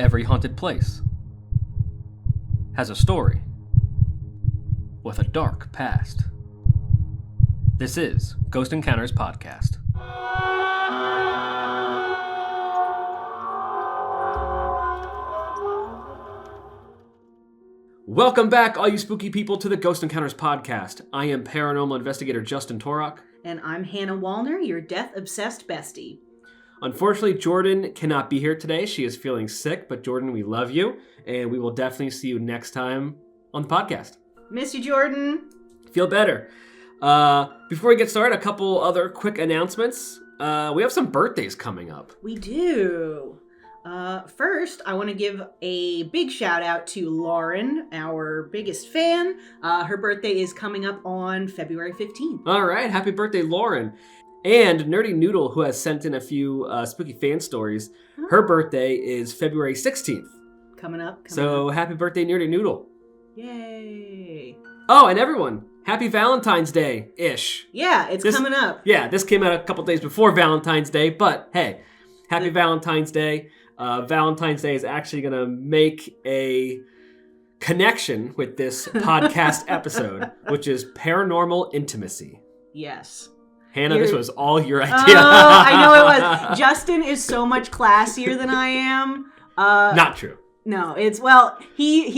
Every haunted place has a story with a dark past. This is Ghost Encounters Podcast. Welcome back, all you spooky people, to the Ghost Encounters Podcast. I am paranormal investigator Justin Torok. And I'm Hannah Wallner, your death-obsessed bestie. Unfortunately, Jordan cannot be here today. She is feeling sick, but Jordan, we love you, and we will definitely see you next time on the podcast. Miss you, Jordan. Feel better. Before we get started, a couple other quick announcements. We have some birthdays coming up. We do. First, I want to give a big shout out to Lauren, our biggest fan. Her birthday is coming up on February 15th. All right. Happy birthday, Lauren. And Nerdy Noodle, who has sent in a few spooky fan stories. Her birthday is February 16th. Coming up. Happy birthday, Nerdy Noodle. Yay. Oh, and everyone, happy Valentine's Day-ish. Yeah, it's coming up. Yeah, this came out a couple days before Valentine's Day, but hey, happy Valentine's Day. Valentine's Day is actually going to make a connection with this podcast episode, which is paranormal intimacy. Yes. Hannah, this was all your idea. Oh, I know it was. Justin is so much classier than I am. Not true. No, he's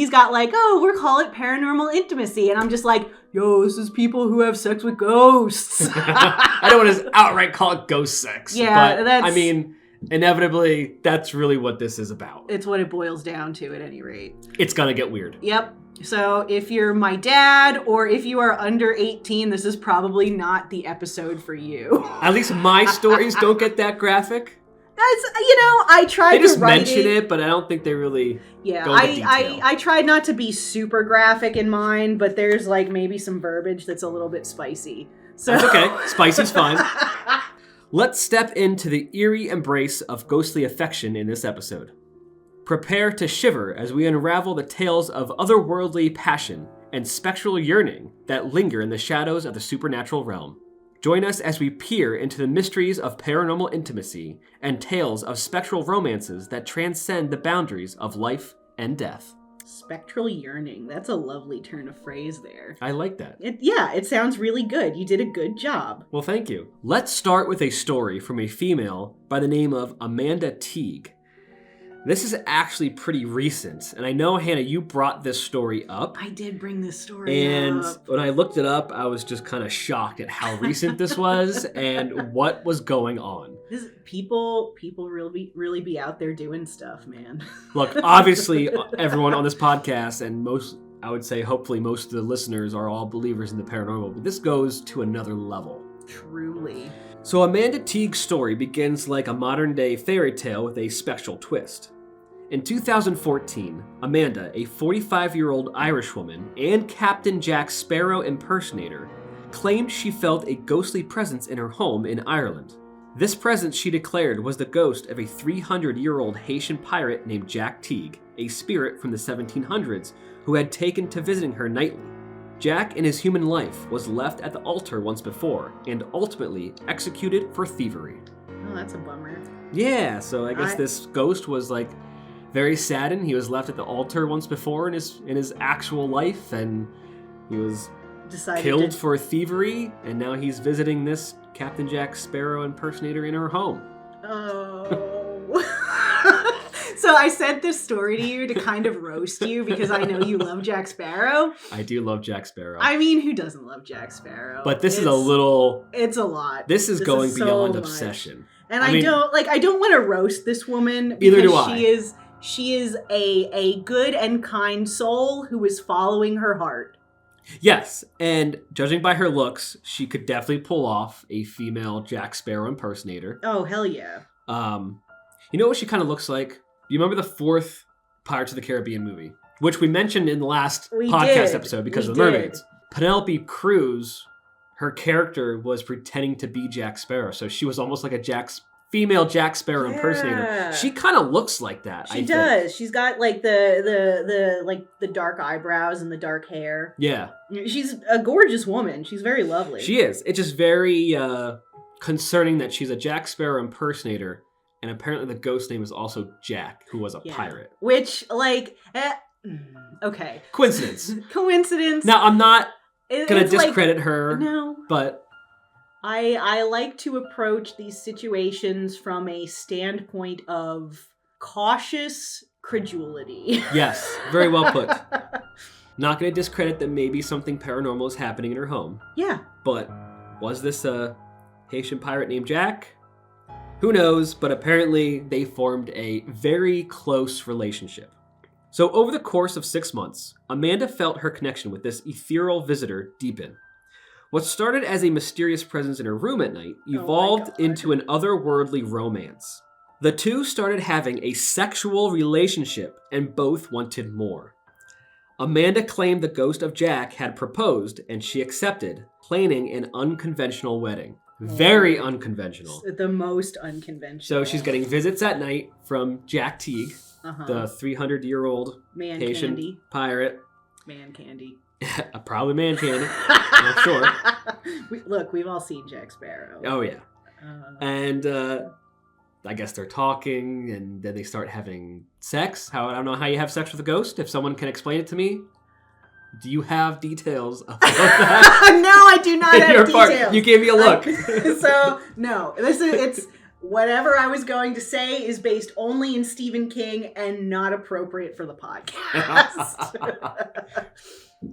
got like, we'll call it paranormal intimacy. And I'm just like, yo, this is people who have sex with ghosts. I don't want to outright call it ghost sex. Yeah, but, I mean, inevitably, that's really what this is about. It's what it boils down to at any rate. It's going to get weird. Yep. So if you're my dad or if you are under 18, this is probably not the episode for you. At least my stories don't get that graphic. That's, I tried to write it. They just mention it, but I don't think they really go into detail. I tried not to be super graphic in mine, but there's like maybe some verbiage that's a little bit spicy. So. That's okay. Spicy's fine. Let's step into the eerie embrace of ghostly affection in this episode. Prepare to shiver as we unravel the tales of otherworldly passion and spectral yearning that linger in the shadows of the supernatural realm. Join us as we peer into the mysteries of paranormal intimacy and tales of spectral romances that transcend the boundaries of life and death. Spectral yearning. That's a lovely turn of phrase there. I like that. It sounds really good. You did a good job. Well, thank you. Let's start with a story from a female by the name of Amanda Teague. This is actually pretty recent, and I know, Hannah, you brought this story up. I did bring this story up. And when I looked it up, I was just kind of shocked at how recent this was and what was going on. People really be out there doing stuff, man. Look, obviously, everyone on this podcast and I would say, hopefully most of the listeners are all believers in the paranormal, but this goes to another level. Truly. So Amanda Teague's story begins like a modern-day fairy tale with a spectral twist. In 2014, Amanda, a 45-year-old Irish woman and Captain Jack Sparrow impersonator, claimed she felt a ghostly presence in her home in Ireland. This presence, she declared, was the ghost of a 300-year-old Haitian pirate named Jack Teague, a spirit from the 1700s who had taken to visiting her nightly. Jack, in his human life, was left at the altar once before and ultimately executed for thievery. Oh, that's a bummer. Yeah, so I guess this ghost was like very saddened. He was left at the altar once before in his actual life, and he was killed for thievery, and now he's visiting this Captain Jack Sparrow impersonator in her home. Oh. So I sent this story to you to kind of roast you because I know you love Jack Sparrow. I do love Jack Sparrow. I mean, who doesn't love Jack Sparrow? But this is a little... It's a lot. This is going beyond obsession. And I don't want to roast this woman because either do I. She is a good and kind soul who is following her heart. Yes, and judging by her looks, she could definitely pull off a female Jack Sparrow impersonator. Oh, hell yeah. You know what she kind of looks like? You remember the fourth Pirates of the Caribbean movie, which we mentioned in the last podcast episode because of the mermaids. Penelope Cruz, her character was pretending to be Jack Sparrow, so she was almost like a female Jack Sparrow impersonator. She kind of looks like that. She does. She's got like the dark eyebrows and the dark hair. Yeah. She's a gorgeous woman. She's very lovely. She is. It's just very concerning that she's a Jack Sparrow impersonator and apparently the ghost name is also Jack, who was a pirate. Which, like, okay. Coincidence. Coincidence. Now, I'm not going to discredit her, no. but... I like to approach these situations from a standpoint of cautious credulity. Yes, very well put. Not going to discredit that maybe something paranormal is happening in her home. Yeah. But was this a Haitian pirate named Jack? Who knows, but apparently they formed a very close relationship. So over the course of 6 months, Amanda felt her connection with this ethereal visitor deepen. What started as a mysterious presence in her room at night evolved into an otherworldly romance. The two started having a sexual relationship and both wanted more. Amanda claimed the ghost of Jack had proposed and she accepted, planning an unconventional wedding. Very unconventional. The most unconventional. So she's getting visits at night from Jack Teague, the 300-year-old Haitian pirate. Man candy. Probably man candy. I'm not sure. Look, we've all seen Jack Sparrow. Oh, yeah. And I guess they're talking, and then they start having sex. I don't know how you have sex with a ghost. If someone can explain it to me. Do you have details about that? No, I do not have details. You gave me a look. So, no. It's whatever I was going to say is based only in Stephen King and not appropriate for the podcast.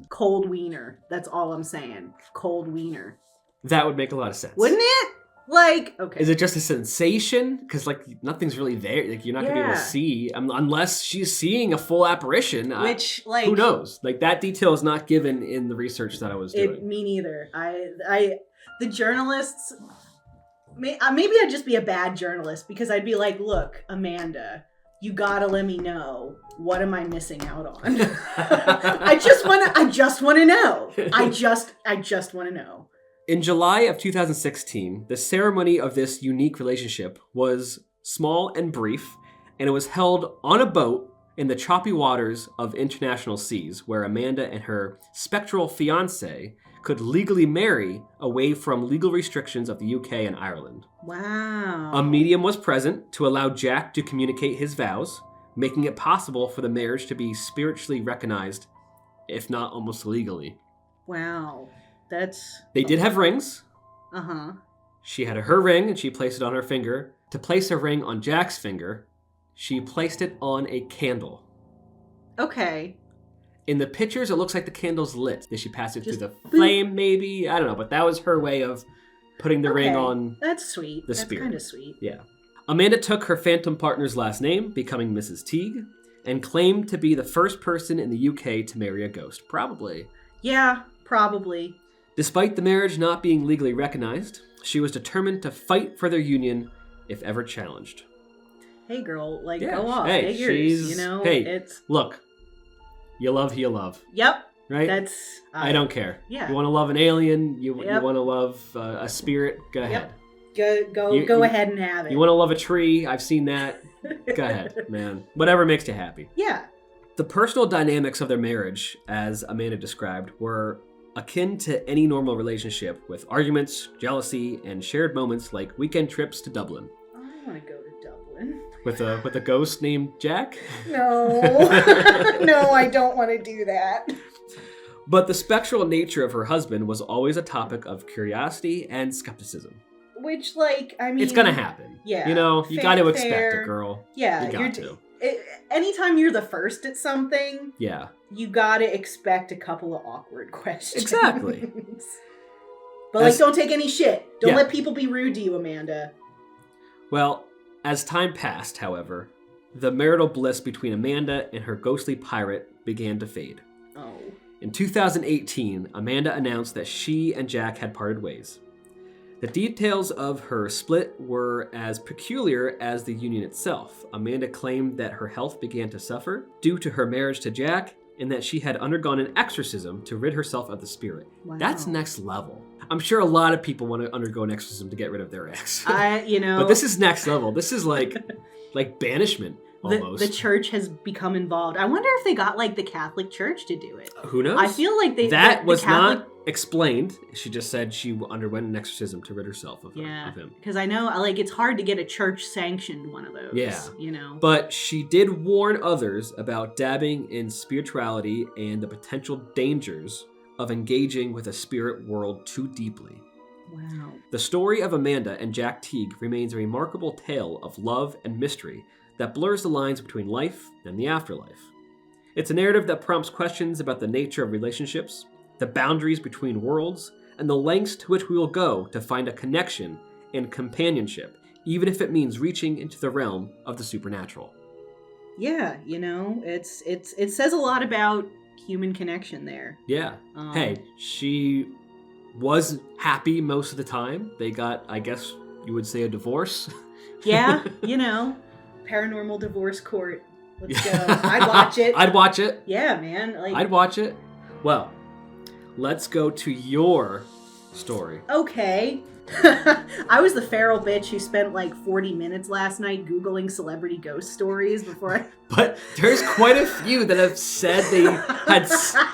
Cold wiener. That's all I'm saying. Cold wiener. That would make a lot of sense. Wouldn't it? Like, okay. Is it just a sensation? Because, like, nothing's really there. Like, you're not going to be able to see, unless she's seeing a full apparition. Which, like... Who knows? Like, that detail is not given in the research that I was doing. Me neither. The journalists... Maybe I'd just be a bad journalist, because I'd be like, look, Amanda, you gotta let me know. What am I missing out on? I just want to know. I just want to know. In July of 2016, the ceremony of this unique relationship was small and brief, and it was held on a boat in the choppy waters of international seas, where Amanda and her spectral fiancé could legally marry away from legal restrictions of the UK and Ireland. Wow. A medium was present to allow Jack to communicate his vows, making it possible for the marriage to be spiritually recognized, if not almost legally. Wow. They did have rings. Uh-huh. She had her ring, and she placed it on her finger. To place her ring on Jack's finger, she placed it on a candle. Okay. In the pictures, it looks like the candle's lit. Did she pass it through the flame, maybe? I don't know, but that was her way of putting the ring on. That's sweet. The spirit. That's kind of sweet. Yeah. Amanda took her phantom partner's last name, becoming Mrs. Teague, and claimed to be the first person in the UK to marry a ghost. Probably. Yeah, probably. Despite the marriage not being legally recognized, she was determined to fight for their union if ever challenged. Hey, girl, go off. Hey, figures, look, you love who you love. Yep. Right? I don't care. Yeah. You want to love an alien, you want to love a spirit, go ahead. Go ahead and have it. You want to love a tree, I've seen that. Go ahead, man. Whatever makes you happy. Yeah. The personal dynamics of their marriage, as Amanda described, were akin to any normal relationship, with arguments, jealousy, and shared moments like weekend trips to Dublin. I want to go to Dublin. With a ghost named Jack? No. No, I don't want to do that. But the spectral nature of her husband was always a topic of curiosity and skepticism. Which, it's gonna happen. Yeah. You got to expect it, girl. Yeah. You got to. Anytime you're the first at something, yeah, you gotta expect a couple of awkward questions. Exactly. But don't take any shit. Don't let people be rude to you, Amanda. Well, as time passed, however, the marital bliss between Amanda and her ghostly pirate began to fade. Oh. In 2018, Amanda announced that she and Jack had parted ways. The details of her split were as peculiar as the union itself. Amanda claimed that her health began to suffer due to her marriage to Jack, and that she had undergone an exorcism to rid herself of the spirit. Wow. That's next level. I'm sure a lot of people want to undergo an exorcism to get rid of their ex. But this is next level. This is like banishment. almost. The church has become involved. I wonder if they got like the Catholic Church to do it. Who knows? I feel like that was Catholic... not explained. She just said she underwent an exorcism to rid herself of him. Because I know like it's hard to get a church sanctioned one of those. Yeah, you know. But she did warn others about dabbing in spirituality and the potential dangers of engaging with a spirit world too deeply. Wow. The story of Amanda and Jack Teague remains a remarkable tale of love and mystery that blurs the lines between life and the afterlife. It's a narrative that prompts questions about the nature of relationships, the boundaries between worlds, and the lengths to which we will go to find a connection and companionship, even if it means reaching into the realm of the supernatural. Yeah, you know, it says a lot about human connection there. Yeah. Hey, she was happy most of the time. They got, I guess you would say, a divorce. Yeah, you know, paranormal divorce court. Let's go. I'd watch it. I'd watch it. Yeah, man. I'd watch it. Well, let's go to your story. Okay. I was the feral bitch who spent like 40 minutes last night Googling celebrity ghost stories before I... But there's quite a few that have said they had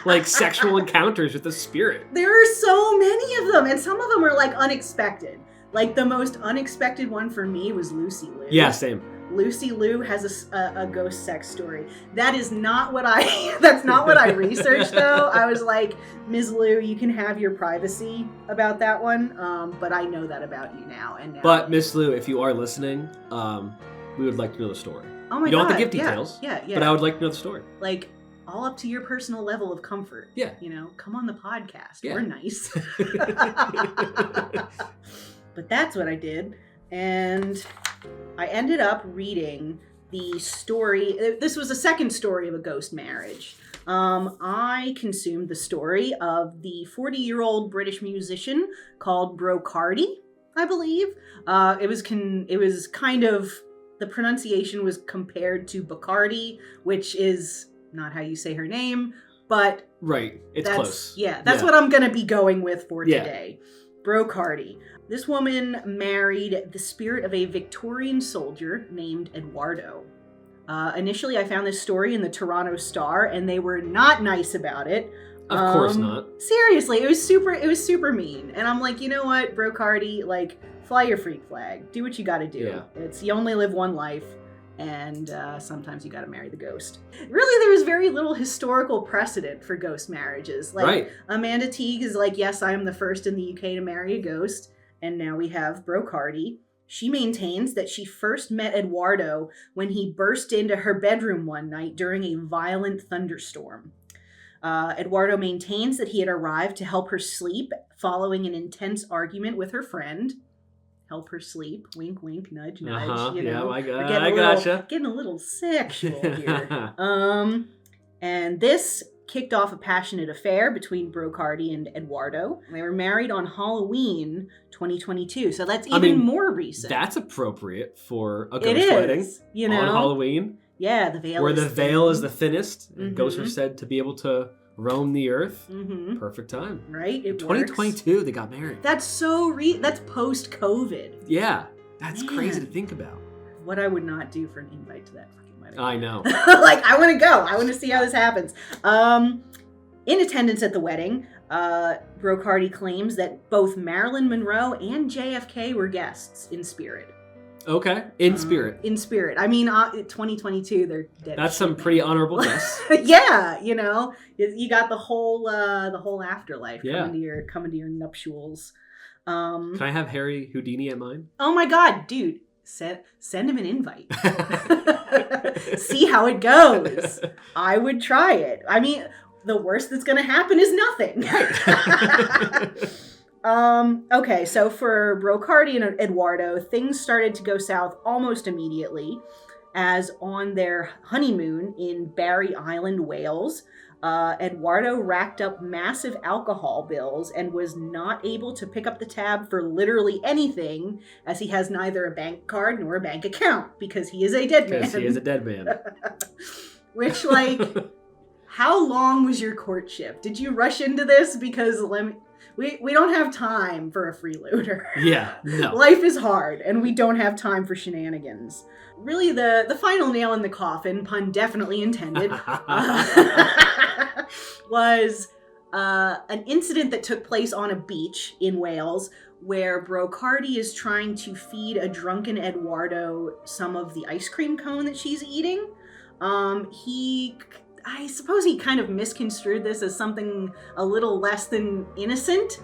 like sexual encounters with the spirit. There are so many of them, and some of them are like unexpected. Like the most unexpected one for me was Lucy Liu. Yeah, same. Lucy Liu has a ghost sex story. That is not what that's not what I researched though. I was like, Ms. Liu, you can have your privacy about that one. But I know that about you now. But Ms. Liu, if you are listening, we would like to know the story. Oh my God. You don't have to give details. Yeah. But I would like to know the story. Like, all up to your personal level of comfort. Yeah. You know, come on the podcast. Yeah. We're nice. But that's what I did. And I ended up reading the story. This was the second story of a ghost marriage. I consumed the story of the 40-year-old British musician called Brocardi, I believe. It was kind of, the pronunciation was compared to Bacardi, which is not how you say her name, but right, it's close. Yeah, that's what I'm going to be going with for today. Brocardi. This woman married the spirit of a Victorian soldier named Eduardo. Initially, I found this story in the Toronto Star, and they were not nice about it. Of course not. Seriously, it was super mean. And I'm like, you know what, Brocardi, like, fly your freak flag. Do what you got to do. Yeah. You only live one life, and sometimes you got to marry the ghost. Really, there was very little historical precedent for ghost marriages. Like, right. Amanda Teague is like, yes, I am the first in the UK to marry a ghost. And now we have Brocardi. She maintains that she first met Eduardo when he burst into her bedroom one night during a violent thunderstorm. Eduardo maintains that he had arrived to help her sleep following an intense argument with her friend. Help her sleep. Wink, wink, nudge, nudge. You know, yeah, I gotcha. Getting a little sexual here. And this kicked off a passionate affair between Brocardi and Eduardo. They were married on Halloween 2022, so that's even more recent. That's appropriate for a ghost wedding, you know, on Halloween. Yeah, the veil. Where the veil is the thinnest, and ghosts are said to be able to roam the earth. Mm-hmm. Perfect time, right? It 2022, works. They got married. That's that's post-COVID. Yeah, that's crazy to think about. What I would not do for an invite to that. I know. Like, I want to go. I want to see how this happens. In attendance at the wedding, Brocardi claims that both Marilyn Monroe and JFK were guests in spirit. Okay, in spirit. In spirit. I mean, 2022, they're dead. That's some pretty honorable guests. Yeah, you know, you got the whole afterlife coming to your nuptials. Can I have Harry Houdini at mine? Oh my God, dude. Send him an invite. See how it goes. I would try it. I mean, the worst that's going to happen is nothing. Okay, so for Brocardi and Eduardo, things started to go south almost immediately, as on their honeymoon in Barry Island, Wales, Eduardo racked up massive alcohol bills and was not able to pick up the tab for literally anything, as he has neither a bank card nor a bank account, because he is a dead man. Because he is a dead man. Which, like, how long was your courtship? Did you rush into this? Because We don't have time for a freeloader. Yeah, no. Life is hard, and we don't have time for shenanigans. Really, the final nail in the coffin, pun definitely intended, was an incident that took place on a beach in Wales where Brocardi is trying to feed a drunken Eduardo some of the ice cream cone that she's eating. I suppose he kind of misconstrued this as something a little less than innocent,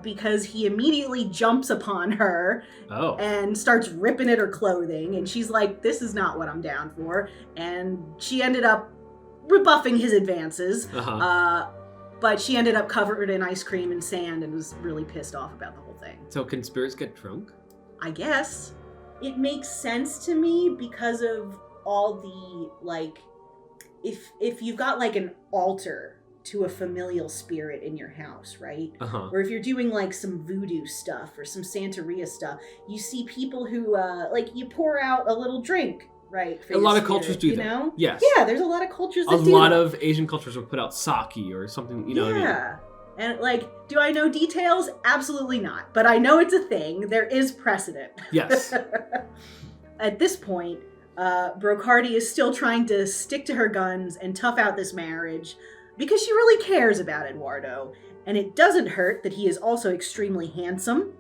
because he immediately jumps upon her and starts ripping at her clothing, and she's like, this is not what I'm down for, and she ended up rebuffing his advances, but she ended up covered in ice cream and sand and was really pissed off about the whole thing. So can spirits get drunk? I guess. It makes sense to me because of all the, like, if you've got like an altar to a familial spirit in your house, right? Or if you're doing like some voodoo stuff or some Santeria stuff, you see people who like you pour out a little drink, right? For a lot of spirit, cultures do you that. know? Yes. Yeah, there's a lot of cultures that do that. A lot of Asian cultures will put out sake or something, you know what I mean? Yeah. And like, do I know details? Absolutely not. But I know it's a thing. There is precedent. Yes. At this point, Brocardi is still trying to stick to her guns and tough out this marriage because she really cares about Eduardo. And it doesn't hurt that he is also extremely handsome.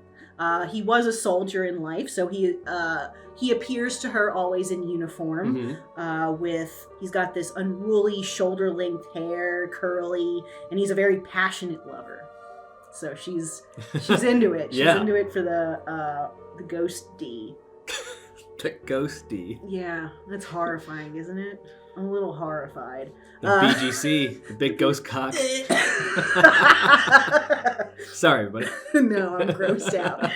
He was a soldier in life, so he appears to her always in uniform. He's got this unruly shoulder-length hair, curly, and he's a very passionate lover. So she's into it. She's into it for the ghost D. The ghosty. Yeah, that's horrifying, isn't it? I'm a little horrified. The BGC, the big ghost cock. Sorry, buddy. No, I'm grossed out.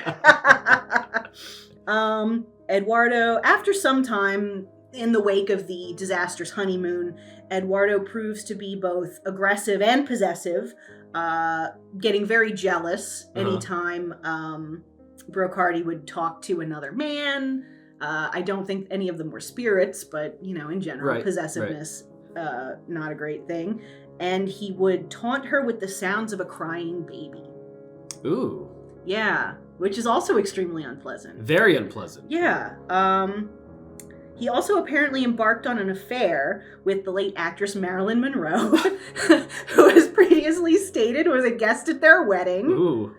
Eduardo, after some time in the wake of the disastrous honeymoon, Eduardo proves to be both aggressive and possessive, getting very jealous anytime Brocardi would talk to another man. I don't think any of them were spirits, but, you know, in general, possessiveness, not a great thing. And he would taunt her with the sounds of a crying baby. Ooh. Yeah, which is also extremely unpleasant. Very unpleasant. Yeah. He also apparently embarked on an affair with the late actress Marilyn Monroe, who was previously stated was a guest at their wedding. Ooh.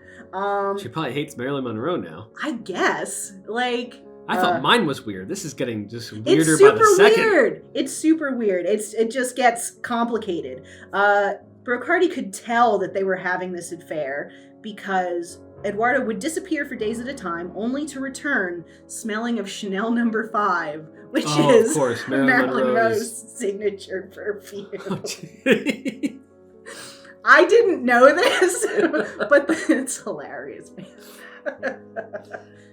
She probably hates Marilyn Monroe now. I guess. Like... I thought mine was weird. This is getting just weirder by the second. It's super weird. It just gets complicated. Brocardi could tell that they were having this affair because Eduardo would disappear for days at a time, only to return smelling of Chanel No. 5, which is of course, Marilyn Monroe's signature perfume. I didn't know this, but it's hilarious, man.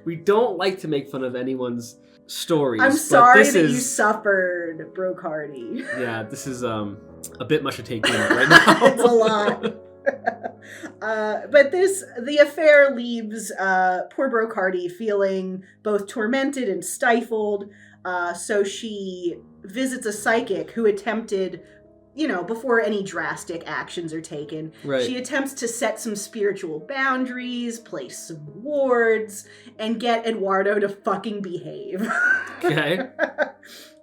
We don't like to make fun of anyone's stories. I'm sorry that you suffered, Brocardi. Yeah, this is a bit much to take in right now. It's a lot. But the affair leaves poor Brocardi feeling both tormented and stifled. So she visits a psychic who attempted, you know, before any drastic actions are taken, she attempts to set some spiritual boundaries, place some wards, and get Eduardo to fucking behave. Okay.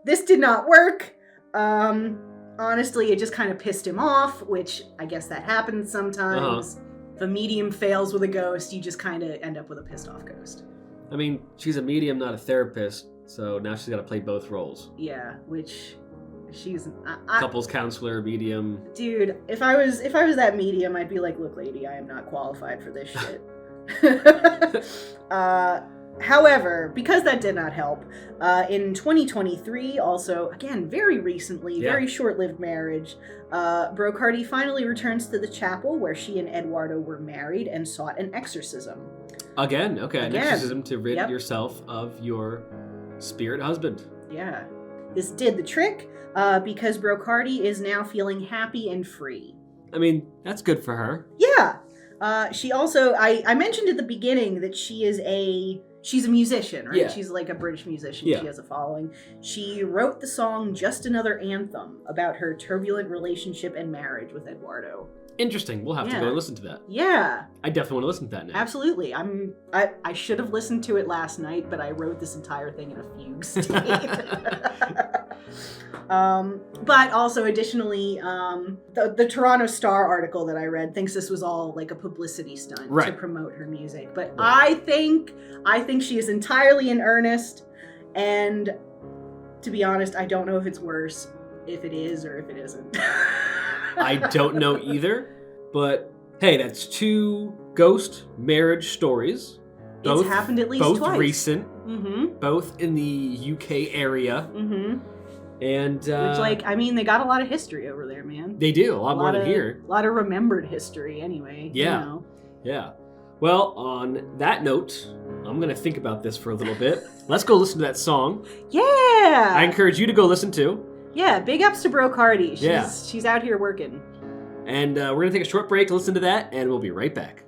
This did not work. Honestly, it just kind of pissed him off, which I guess that happens sometimes. If a medium fails with a ghost, you just kind of end up with a pissed off ghost. I mean, she's a medium, not a therapist, so now she's got to play both roles. Yeah, which... She's couples counselor, medium. Dude, if I was that medium, I'd be like, look, lady, I am not qualified for this shit. However, because that did not help, in 2023, also, again, very recently, very short-lived marriage, Brocardi finally returns to the chapel where she and Eduardo were married and sought an exorcism. An exorcism to rid yourself of your spirit husband. Yeah. This did the trick, because Brocardi is now feeling happy and free. I mean, that's good for her. Yeah. She also, I mentioned at the beginning that she is a She's a musician, right? Yeah. She's like a British musician. Yeah. She has a following. She wrote the song Just Another Anthem about her turbulent relationship and marriage with Eduardo. Interesting. We'll have to go and listen to that. Yeah. I definitely want to listen to that now. Absolutely. I should have listened to it last night, but I wrote this entire thing in a fugue state. But also, additionally, the Toronto Star article that I read thinks this was all like a publicity stunt to promote her music. But I think she is entirely in earnest. And to be honest, I don't know if it's worse if it is or if it isn't. I don't know either. But hey, that's 2 ghost marriage stories. It's happened at least both twice. Both recent. Mm-hmm. Both in the UK area. Mm-hmm. And which, they got a lot of history over there, man. They do, a lot more than here. A lot of remembered history, anyway. Yeah. You know. Yeah. Well, on that note, I'm going to think about this for a little bit. Let's go listen to that song. Yeah! I encourage you to go listen to. Yeah, big ups to Bro Cardi. She's out here working. And we're going to take a short break to listen to that, and we'll be right back.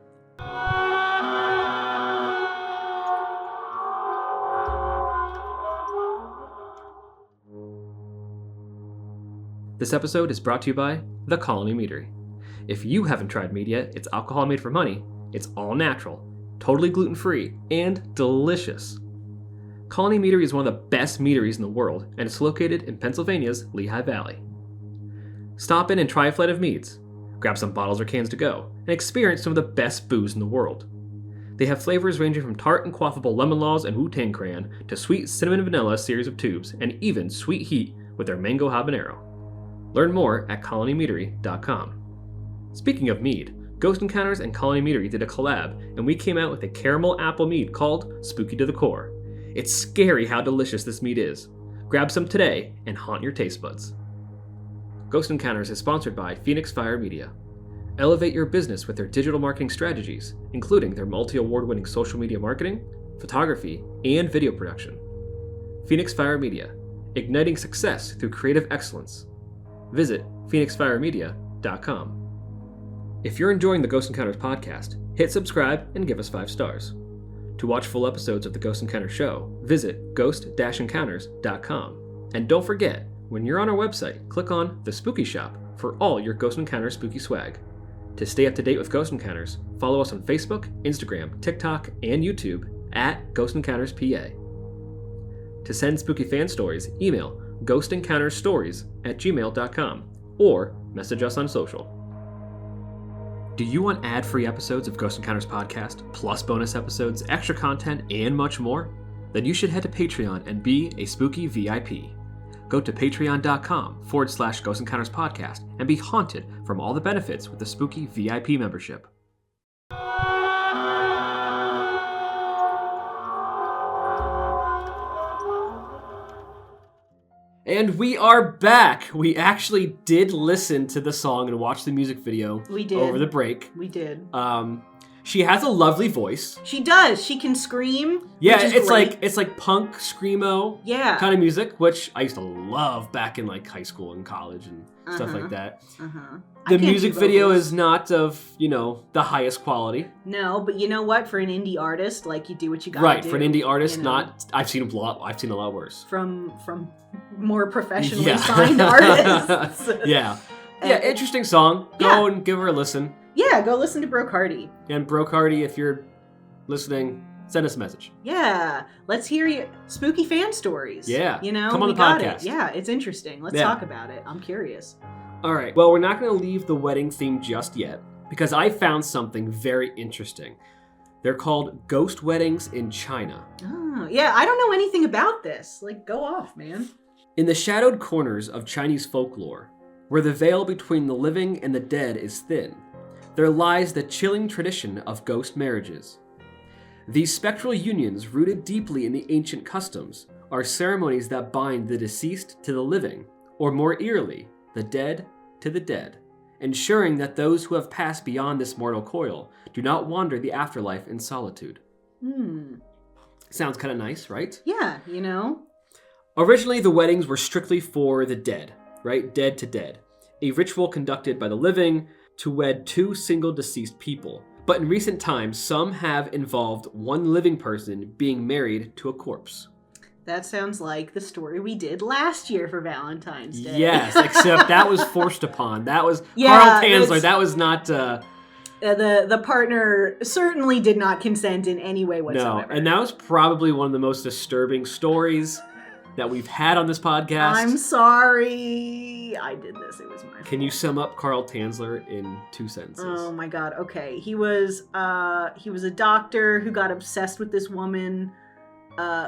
This episode is brought to you by The Colony Meadery. If you haven't tried mead yet, it's alcohol made for money, it's all natural, totally gluten-free, and delicious. Colony Meadery is one of the best meaderies in the world, and it's located in Pennsylvania's Lehigh Valley. Stop in and try a flight of meads, grab some bottles or cans to go, and experience some of the best booze in the world. They have flavors ranging from tart and quaffable lemon laws and Wu-Tang Cran to sweet cinnamon and vanilla series of tubes, and even sweet heat with their mango habanero. Learn more at colonymeadery.com. Speaking of mead, Ghost Encounters and Colony Meadery did a collab, and we came out with a caramel apple mead called Spooky to the Core. It's scary how delicious this mead is. Grab some today and haunt your taste buds. Ghost Encounters is sponsored by Phoenix Fire Media. Elevate your business with their digital marketing strategies, including their multi-award-winning social media marketing, photography, and video production. Phoenix Fire Media, igniting success through creative excellence. Visit phoenixfiremedia.com. If you're enjoying the Ghost Encounters podcast, hit subscribe and give us 5 stars. To watch full episodes of the Ghost Encounters show, visit ghost-encounters.com. And don't forget, when you're on our website, click on the Spooky Shop for all your Ghost Encounters spooky swag. To stay up to date with Ghost Encounters, follow us on Facebook, Instagram, TikTok, and YouTube at Ghost Encounters PA. To send spooky fan stories, email GhostEncountersStories@gmail.com or message us on social. Do you want ad-free episodes of Ghost Encounters podcast, plus bonus episodes, extra content, and much more? Then you should head to Patreon and be a spooky VIP. Go to patreon.com/Ghost Encounters podcast and be haunted from all the benefits with the spooky VIP membership. And we are back. We actually did listen to the song and watch the music video. We did. Over the break. We did. She has a lovely voice. She does. She can scream. Yeah, which is great. it's like punk screamo kind of music, which I used to love back in like high school and college and stuff like that. The music video is not of, the highest quality. No, but you know what? For an indie artist, like, you do what you gotta do. Right, for an indie artist, I've seen a lot worse. From more professionally signed artists. Yeah, interesting song. Go and give her a listen. Yeah, go listen to Bro Cardi. And Bro Cardi, if you're listening, send us a message. Yeah, let's hear your spooky fan stories. Yeah, come on the podcast. Yeah, it's interesting. Let's talk about it. I'm curious. All right. Well, we're not going to leave the wedding theme just yet because I found something very interesting. They're called ghost weddings in China. Oh, yeah. I don't know anything about this. Like, go off, man. In the shadowed corners of Chinese folklore, where the veil between the living and the dead is thin, there lies the chilling tradition of ghost marriages. These spectral unions, rooted deeply in the ancient customs, are ceremonies that bind the deceased to the living, or more eerily, the dead to the dead, ensuring that those who have passed beyond this mortal coil do not wander the afterlife in solitude. Sounds kind of nice, right? Yeah, Originally, the weddings were strictly for the dead, right? Dead to dead. A ritual conducted by the living to wed 2 single deceased people, But in recent times, some have involved one living person being married to a corpse. That sounds like the story we did last year for Valentine's Day. Yes, except that was forced upon. That was Yeah, Carl Tanzler. That was not... the partner certainly did not consent in any way whatsoever. No, and that was probably one of the most disturbing stories that we've had on this podcast. I'm sorry. I did this. It was my fault. Can you sum up Carl Tanzler in 2 sentences? Oh my god. Okay. He was a doctor who got obsessed with this woman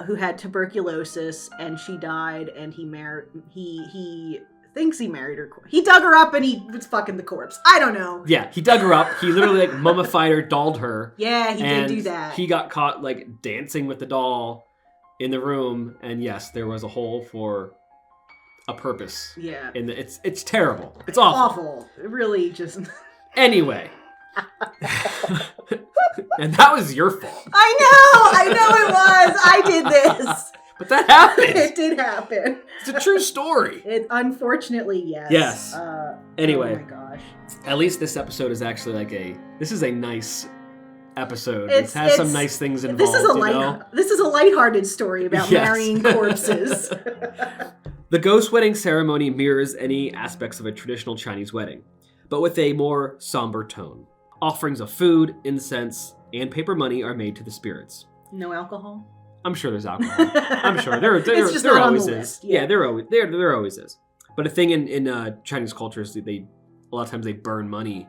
who had tuberculosis, and she died, and he thinks he married her. He dug her up and he was fucking the corpse. I don't know. Yeah, he dug her up. He literally like mummified her, dolled her. Yeah, he did do that. He got caught like dancing with the doll in the room, and yes, there was a hole for a purpose. Yeah. And it's terrible. It's awful. Awful. It really just... Anyway. And that was your fault. I know it was. I did this. But that happened. It did happen. It's a true story. Unfortunately, yes. Yes. Anyway. Oh my gosh. At least this episode is actually this is a nice episode. It has some nice things involved. This is a lighthearted story about marrying corpses. The ghost wedding ceremony mirrors any aspects of a traditional Chinese wedding, but with a more somber tone. Offerings of food, incense, and paper money are made to the spirits. No alcohol? I'm sure there's alcohol. I'm sure there it's not always on the is. list. Yeah, there always is. But a thing in Chinese culture is a lot of times they burn money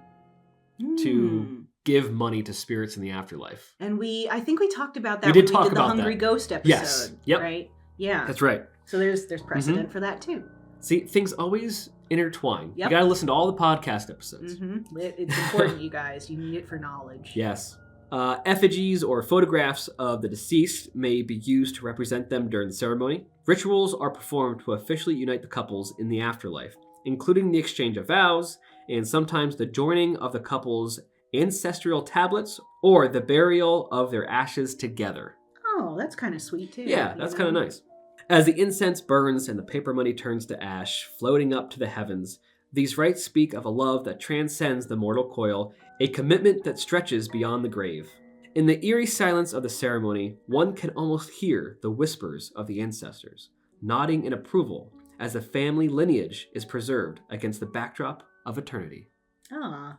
to give money to spirits in the afterlife. And I think we talked about that when we did the Hungry Ghost episode. Yes. Yep. Right? Yeah. That's right. So there's precedent for that too. See, things always intertwine. Yep. You gotta listen to all the podcast episodes. Mm-hmm. It's important, you guys. You need it for knowledge. Yes. Effigies or photographs of the deceased may be used to represent them during the ceremony. Rituals are performed to officially unite the couples in the afterlife, including the exchange of vows and sometimes the joining of the couple's ancestral tablets or the burial of their ashes together. Oh, that's kind of sweet too. Yeah, that's kind of nice. As the incense burns and the paper money turns to ash, floating up to the heavens, these rites speak of a love that transcends the mortal coil, a commitment that stretches beyond the grave. In the eerie silence of the ceremony, one can almost hear the whispers of the ancestors, nodding in approval as the family lineage is preserved against the backdrop of eternity. Ah,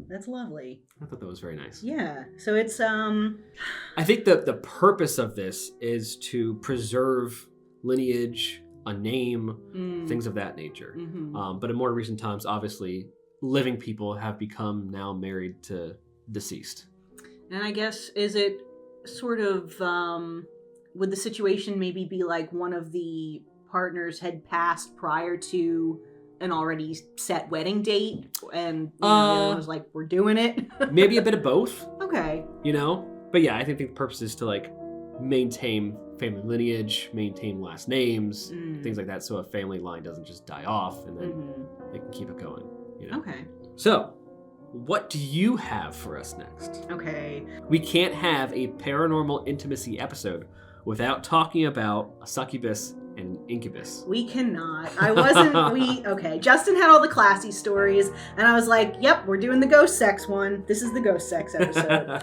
that's lovely. I thought that was very nice. Yeah, so it's... I think the purpose of this is to preserve lineage, a name, things of that nature. Mm-hmm. But in more recent times, obviously, living people have become now married to deceased. And I guess, is it sort of, would the situation maybe be like one of the partners had passed prior to an already set wedding date, and it was like, we're doing it? Maybe a bit of both. Okay. But yeah, I think the purpose is to maintain family lineage, maintain last names, things like that, so a family line doesn't just die off, and then they can keep it going. Okay. So, what do you have for us next? Okay. We can't have a paranormal intimacy episode without talking about a succubus and incubus. We cannot. Okay. Justin had all the classy stories, and I was like, yep, we're doing the ghost sex one. This is the ghost sex episode.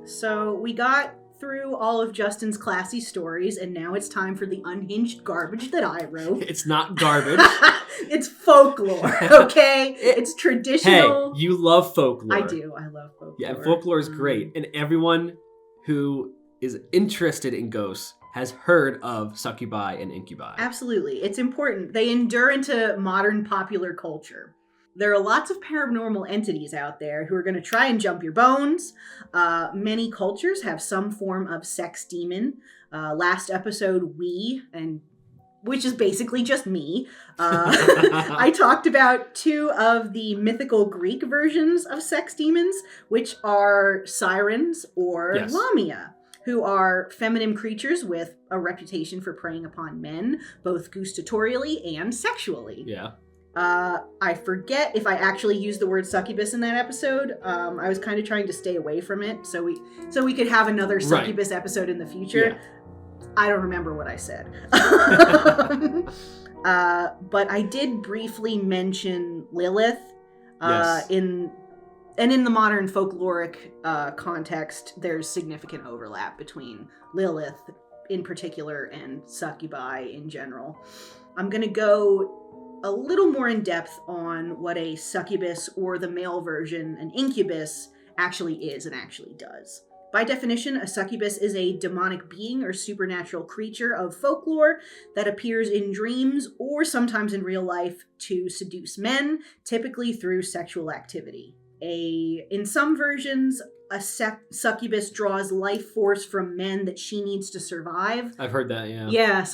So we got through all of Justin's classy stories, and now it's time for the unhinged garbage that I wrote. It's not garbage. It's folklore, okay? It's traditional. Hey, you love folklore. I do. I love folklore. Yeah, folklore is great. And everyone who is interested in ghosts has heard of succubi and incubi. Absolutely. It's important. They endure into modern popular culture. There are lots of paranormal entities out there who are going to try and jump your bones. Many cultures have some form of sex demon. Last episode, which is basically just me, I talked about two of the mythical Greek versions of sex demons, which are sirens or lamia, who are feminine creatures with a reputation for preying upon men, both gustatorially and sexually. Yeah. I forget if I actually used the word succubus in that episode. I was kind of trying to stay away from it so we could have another succubus episode in the future. Yeah. I don't remember what I said. But I did briefly mention Lilith in And in the modern folkloric context, there's significant overlap between Lilith in particular and succubi in general. I'm going to go a little more in depth on what a succubus, or the male version, an incubus, actually is and actually does. By definition, a succubus is a demonic being or supernatural creature of folklore that appears in dreams or sometimes in real life to seduce men, typically through sexual activity. In some versions, a succubus draws life force from men that she needs to survive. I've heard that, yeah. Yeah,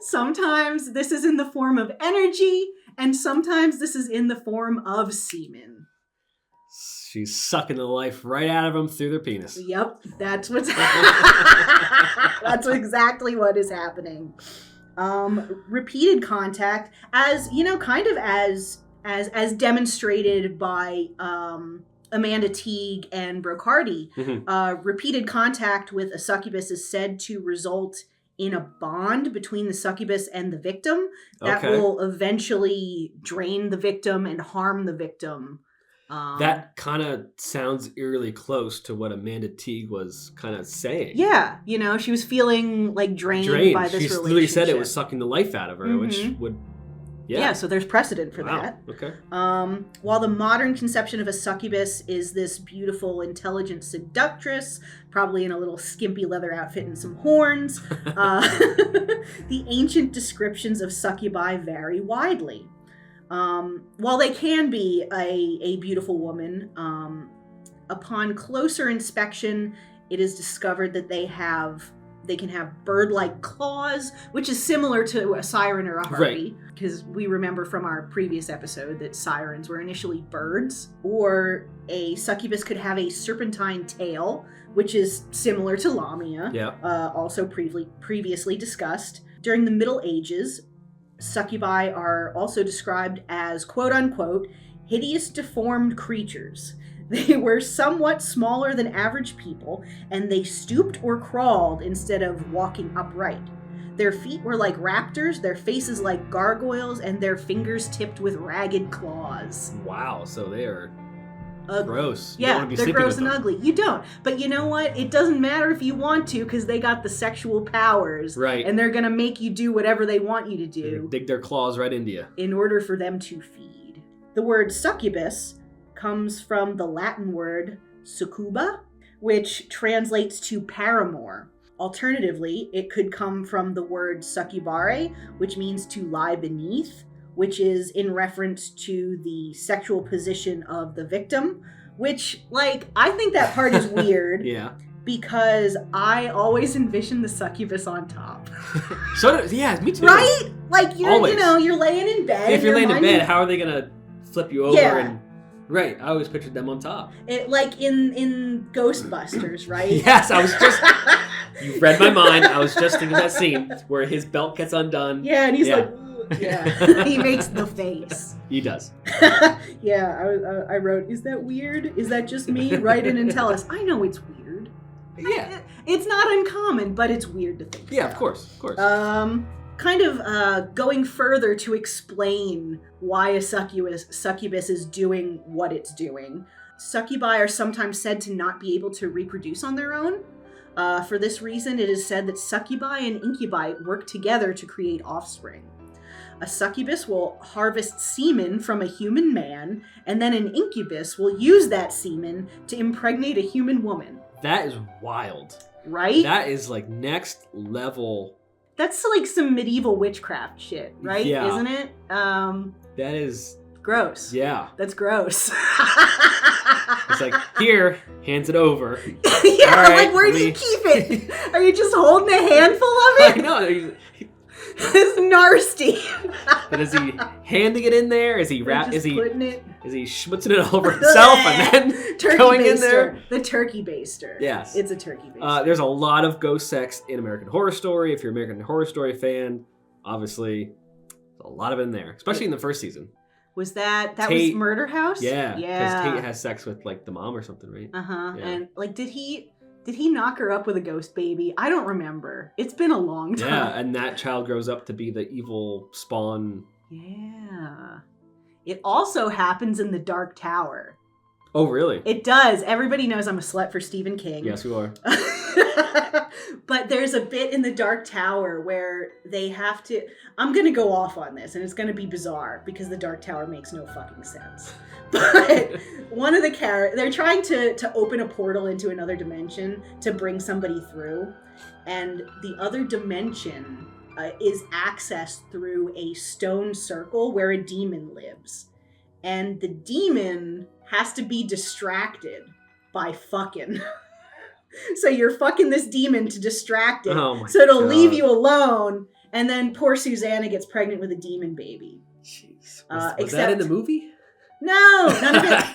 sometimes this is in the form of energy, and sometimes this is in the form of semen. She's sucking the life right out of them through their penis. Yep, that's what's that's exactly what is happening. Repeated contact, as you know, kind of as demonstrated by Amanda Teague and Brocardi. Mm-hmm. Repeated contact with a succubus is said to result in a bond between the succubus and the victim that will eventually drain the victim and harm the victim. That kind of sounds eerily close to what Amanda Teague was kind of saying. Yeah, you know, she was feeling like drained by this relationship. She literally said it was sucking the life out of her, which would... Yeah, so there's precedent for that. Okay. While the modern conception of a succubus is this beautiful, intelligent seductress, probably in a little skimpy leather outfit and some horns, the ancient descriptions of succubi vary widely. While they can be a beautiful woman, upon closer inspection, it is discovered that they can have bird-like claws, which is similar to a siren or a harpy, because we remember from our previous episode that sirens were initially birds. Or a succubus could have a serpentine tail, which is similar to Lamia, also previously discussed. During the Middle Ages, succubi are also described as, quote-unquote, hideous deformed creatures. They were somewhat smaller than average people, and they stooped or crawled instead of walking upright. Their feet were like raptors, their faces like gargoyles, and their fingers tipped with ragged claws. Wow, so they are gross. Yeah, they're gross and ugly. You don't. But you know what? It doesn't matter if you want to, because they got the sexual powers. Right. And they're going to make you do whatever they want you to do. Dig their claws right into you. In order for them to feed. The word succubus comes from the Latin word succuba, which translates to paramour. Alternatively, it could come from the word succubare, which means to lie beneath, which is in reference to the sexual position of the victim, which, like, I think that part is weird. Yeah. Because I always envision the succubus on top. Yeah, me too. Right? Like, you're laying in bed. If you're laying in bed, how are they going to flip you over? Yeah. Right, I always pictured them on top. Like in Ghostbusters, right? Yes, I was just... You read my mind. I was just thinking that scene where his belt gets undone. Yeah, and he's like... Yeah, he makes the face. He does. Yeah, I wrote, is that weird? Is that just me? Write in and tell us. I know it's weird. Yeah. It's not uncommon, but it's weird to think about. Yeah, of course. Kind of going further to explain why a succubus is doing what it's doing. Succubi are sometimes said to not be able to reproduce on their own. For this reason, it is said that succubi and incubi work together to create offspring. A succubus will harvest semen from a human man, and then an incubus will use that semen to impregnate a human woman. That is wild. Right? That is like next level. That's like some medieval witchcraft shit, right? Yeah. Isn't it? That is... Gross. Yeah. That's gross. It's like, here, hands it over. Yeah, right, like, where do you keep it? Are you just holding a handful of it? I know. It's nasty. But is he handing it in there? Is he putting it? Is he schmutzing it all over himself and then going in there? The turkey baster. Yes. It's a turkey baster. There's a lot of ghost sex in American Horror Story. If you're an American Horror Story fan, obviously, there's a lot of it in there, especially in the first season. Was that Tate, was Murder House? Yeah. Because Tate has sex with, like, the mom or something, right? Uh-huh. Yeah. And, like, did he knock her up with a ghost baby? I don't remember. It's been a long time. Yeah, and that child grows up to be the evil spawn. Yeah. It also happens in the Dark Tower. Oh, really? It does. Everybody knows I'm a slut for Stephen King. Yes, you are. But there's a bit in the Dark Tower where they have to... I'm going to go off on this, and it's going to be bizarre because the Dark Tower makes no fucking sense. But one of the characters... They're trying to open a portal into another dimension to bring somebody through. And the other dimension is accessed through a stone circle where a demon lives. And the demon has to be distracted by fucking... So you're fucking this demon to distract it. Oh my so it'll God. leave you alone. And then poor Susanna gets pregnant with a demon baby. Jeez. Was that in the movie? No,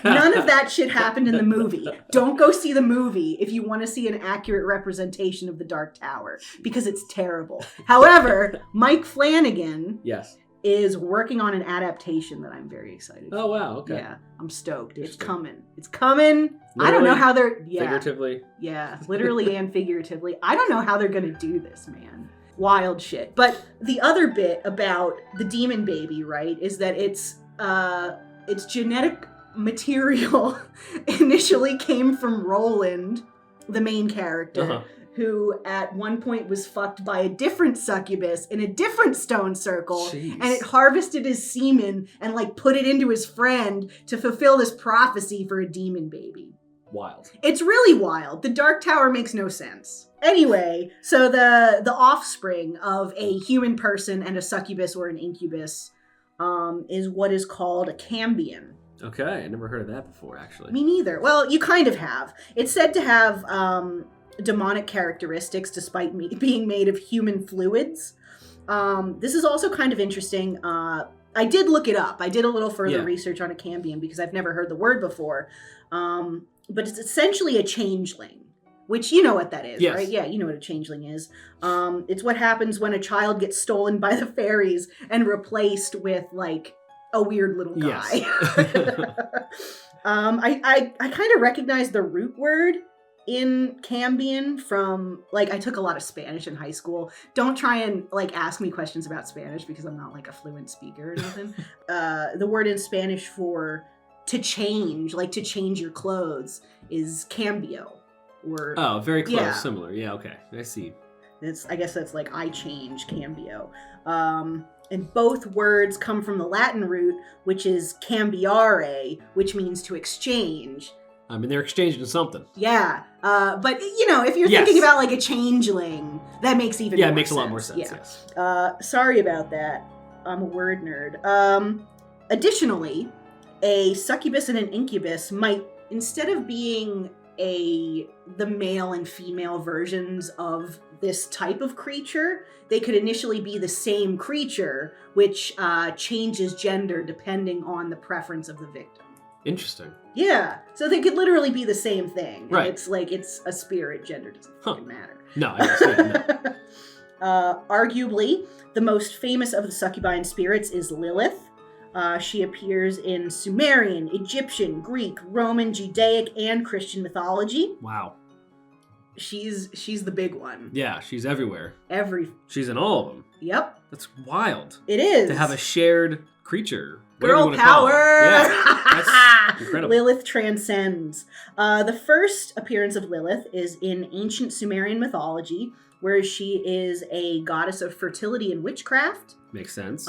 none of that shit happened in the movie. Don't go see the movie if you want to see an accurate representation of the Dark Tower, because it's terrible. However, Mike Flanagan Yes. is working on an adaptation that I'm very excited for. Oh, wow. Okay. Yeah, I'm stoked. It's coming. It's coming. I don't know Literally, how they're... Yeah. Figuratively. Yeah, literally and figuratively. I don't know how they're going to do this, man. Wild shit. But the other bit about the demon baby, right, is that its genetic material initially came from Roland, the main character, who at one point was fucked by a different succubus in a different stone circle. Jeez. And it harvested his semen and like put it into his friend to fulfill this prophecy for a demon baby. Wild. It's really wild. The Dark Tower makes no sense. Anyway, so the offspring of a human person and a succubus or an incubus is what is called a cambion. Okay, I never heard of that before, actually. Me neither. Well, you kind of have. It's said to have demonic characteristics despite being made of human fluids. This is also kind of interesting. I did look it up. I did a little further research on a cambion because I've never heard the word before. But it's essentially a changeling, which you know what that is, right? Yeah, you know what a changeling is. It's what happens when a child gets stolen by the fairies and replaced with like a weird little guy. Yes. I kind of recognize the root word in cambion from, like, I took a lot of Spanish in high school. Don't try and like ask me questions about Spanish because I'm not like a fluent speaker or nothing. The word in Spanish for to change, like to change your clothes, is cambio. Or very close, similar. Yeah, okay, I see. I guess that's like I change, cambio. And both words come from the Latin root, which is cambiare, which means to exchange. I mean, they're exchanging something. Yeah, but you know, if you're thinking about like a changeling, that makes even more sense. Yeah, it makes a lot more sense, yes. Sorry about that. I'm a word nerd. Additionally, a succubus and an incubus might, instead of being the male and female versions of this type of creature, they could initially be the same creature, which changes gender depending on the preference of the victim. Interesting. Yeah, so they could literally be the same thing. Right. It's like, it's a spirit, gender doesn't fucking matter. No, I understand. No. Arguably, the most famous of the succubi and spirits is Lilith. She appears in Sumerian, Egyptian, Greek, Roman, Judaic, and Christian mythology. Wow. She's the big one. Yeah, she's everywhere. She's in all of them. Yep. That's wild. It is. To have a shared creature. Girl power! Yeah, that's incredible. Lilith transcends. The first appearance of Lilith is in ancient Sumerian mythology, where she is a goddess of fertility and witchcraft. Makes sense.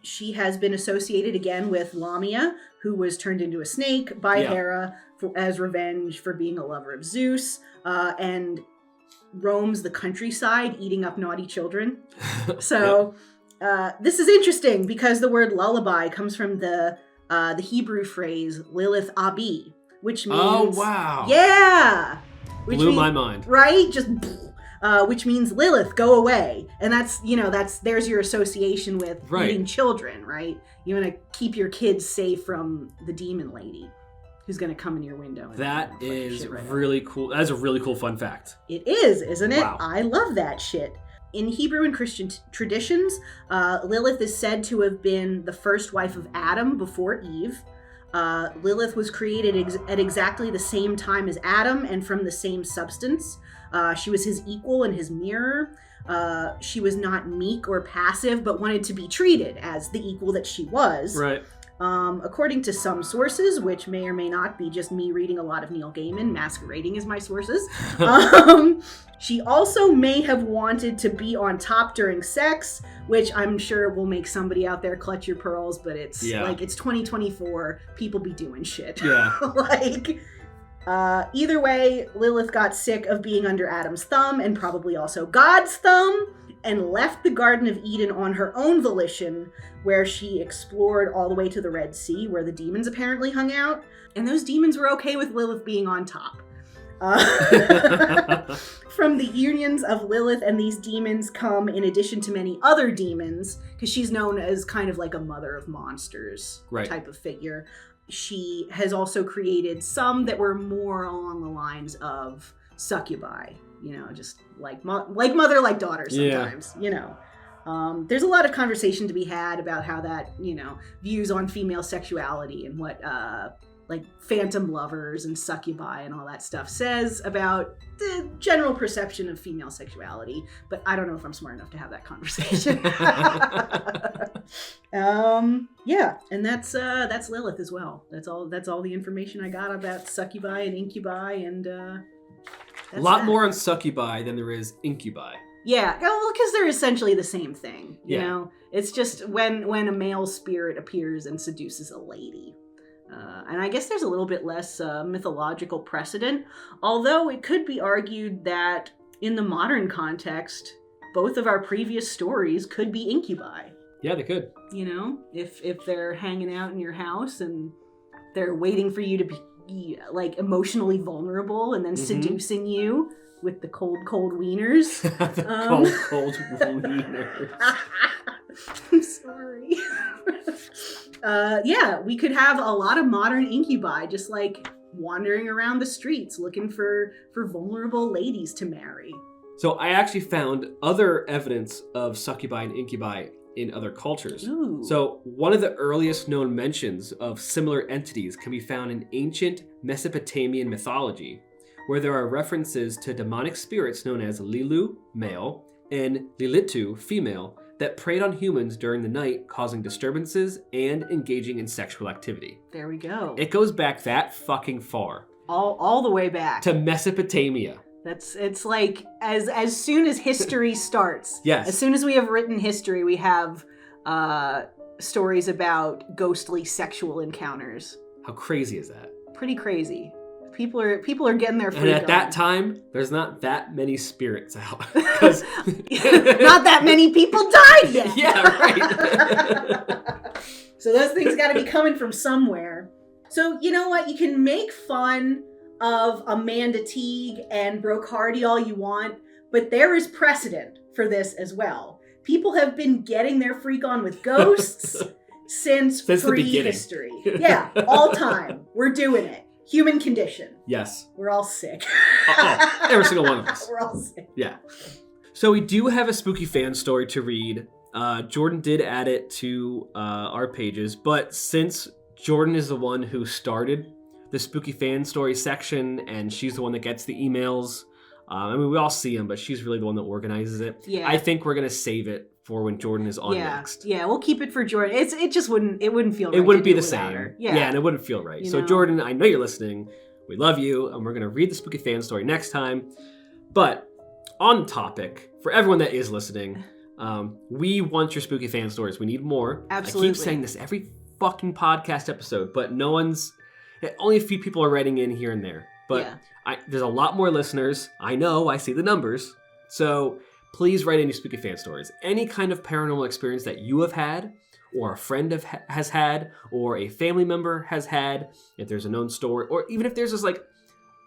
She has been associated again with Lamia, who was turned into a snake by Hera as revenge for being a lover of Zeus, and roams the countryside eating up naughty children. So this is interesting because the word lullaby comes from the Hebrew phrase Lilith Abi, which means... Oh, wow. Yeah! Blew my mind. Right? Just... which means Lilith, go away. And there's your association with eating children, right? You want to keep your kids safe from the demon lady who's going to come in your window. That is really cool. That's a really cool fun fact. It is, isn't it? Wow. I love that shit. In Hebrew and Christian traditions, Lilith is said to have been the first wife of Adam before Eve. Lilith was created at exactly the same time as Adam and from the same substance. She was his equal and his mirror. She was not meek or passive, but wanted to be treated as the equal that she was. Right. According to some sources, which may or may not be just me reading a lot of Neil Gaiman, masquerading as my sources, she also may have wanted to be on top during sex, which I'm sure will make somebody out there clutch your pearls, but it's like, it's 2024, people be doing shit. Yeah. Either way, Lilith got sick of being under Adam's thumb and probably also God's thumb, and left the Garden of Eden on her own volition, where she explored all the way to the Red Sea, where the demons apparently hung out. And those demons were okay with Lilith being on top. From the unions of Lilith and these demons come, in addition to many other demons, because she's known as kind of like a mother of monsters type of figure. She has also created some that were more along the lines of succubi, just like mother, like daughter sometimes, There's a lot of conversation to be had about how that, views on female sexuality and what, like phantom lovers and succubi and all that stuff says about the general perception of female sexuality, but I don't know if I'm smart enough to have that conversation. And that's Lilith as well. That's all the information I got about succubi and incubi, and a lot more on succubi than there is incubi. Yeah, well, because they're essentially the same thing. You know, it's just when a male spirit appears and seduces a lady. And I guess there's a little bit less mythological precedent, although it could be argued that in the modern context, both of our previous stories could be incubi. Yeah, they could. If they're hanging out in your house and they're waiting for you to be like emotionally vulnerable and then seducing you with the cold wieners. Cold wieners. I'm sorry. We could have a lot of modern incubi just like wandering around the streets looking for vulnerable ladies to marry. So I actually found other evidence of succubi and incubi in other cultures. Ooh. So one of the earliest known mentions of similar entities can be found in ancient Mesopotamian mythology, where there are references to demonic spirits known as Lilu, male, and Lilitu, female, that preyed on humans during the night, causing disturbances and engaging in sexual activity. There we go. It goes back that fucking far. All the way back. To Mesopotamia. It's like as soon as history starts. Yes. As soon as we have written history, we have stories about ghostly sexual encounters. How crazy is that? Pretty crazy. People are getting their freak on. And at that time, there's not that many spirits out. Not that many people died yet. Yeah, right. So those things got to be coming from somewhere. So you know what? You can make fun of Amanda Teague and Brooke Hardy all you want, but there is precedent for this as well. People have been getting their freak on with ghosts since prehistory. Yeah, all time. We're doing it. Human condition. Yes. We're all sick. Every single one of us. We're all sick. Yeah. So we do have a spooky fan story to read. Jordan did add it to our pages, but since Jordan is the one who started the spooky fan story section, and she's the one that gets the emails, we all see them, but she's really the one that organizes it. Yeah. I think we're going to save it for when Jordan is on next. Yeah, we'll keep it for Jordan. It just wouldn't feel right. It wouldn't be the same. Her. Yeah, and it wouldn't feel right. So Jordan, I know you're listening. We love you, and we're going to read the spooky fan story next time. But on topic, for everyone that is listening, we want your spooky fan stories. We need more. Absolutely. I keep saying this every fucking podcast episode, but only a few people are writing in here and there. But there's a lot more listeners. I know, I see the numbers. So please write in your spooky fan stories. Any kind of paranormal experience that you have had, or a friend has had, or a family member has had, if there's a known story, or even if there's just like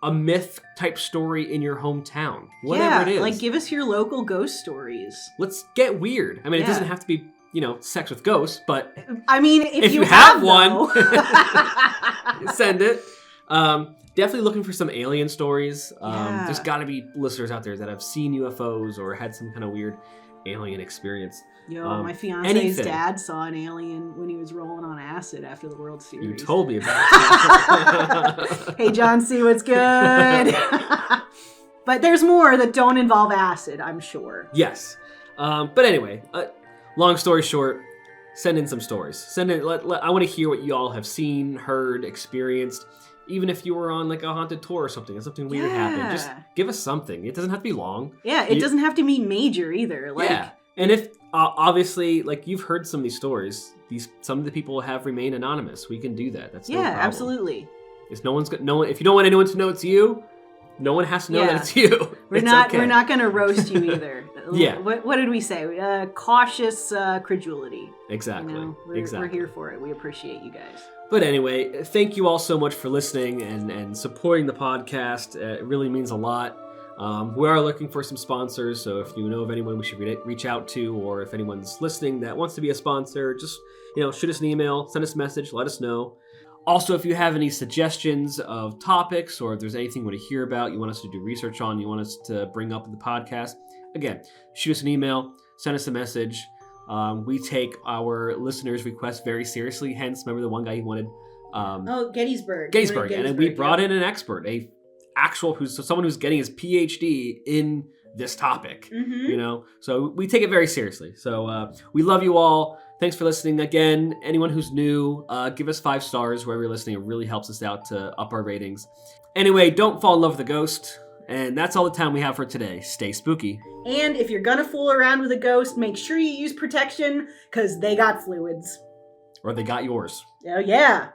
a myth type story in your hometown, whatever it is. Like give us your local ghost stories. Let's get weird. I mean, it doesn't have to be, sex with ghosts, but I mean, if you have one, send it. Definitely looking for some alien stories. There's got to be listeners out there that have seen UFOs or had some kind of weird alien experience. My fiance's dad saw an alien when he was rolling on acid after the World Series. You told me about it. Hey, John C., what's good? But there's more that don't involve acid, I'm sure. Yes. But anyway, long story short, send in some stories. Send in. I want to hear what you all have seen, heard, experienced. Even if you were on like a haunted tour or something, and something weird happened, just give us something. It doesn't have to be long. Yeah, it doesn't have to be major either. Like, yeah, and if obviously, like you've heard some of these stories, some of the people have remained anonymous. We can do that. That's no problem. Absolutely. If no one's if you don't want anyone to know it's you, no one has to know that it's you. We're not going to roast you either. Yeah. What did we say? Cautious credulity. Exactly. We're here for it. We appreciate you guys. But anyway, thank you all so much for listening and supporting the podcast. It really means a lot. We are looking for some sponsors, so if you know of anyone we should reach out to, or if anyone's listening that wants to be a sponsor, just shoot us an email, send us a message, let us know. Also, if you have any suggestions of topics, or if there's anything you want to hear about, you want us to do research on, you want us to bring up in the podcast, again, shoot us an email, send us a message. We take our listeners' requests very seriously. Hence, remember the one guy who wanted Gettysburg, and we brought in an expert, someone who's getting his PhD in this topic. Mm-hmm. So we take it very seriously. So we love you all. Thanks for listening. Again, anyone who's new, give us 5 stars wherever you're listening. It really helps us out to up our ratings. Anyway, don't fall in love with a ghost. And that's all the time we have for today. Stay spooky. And if you're gonna fool around with a ghost, make sure you use protection, because they got fluids. Or they got yours. Oh, yeah.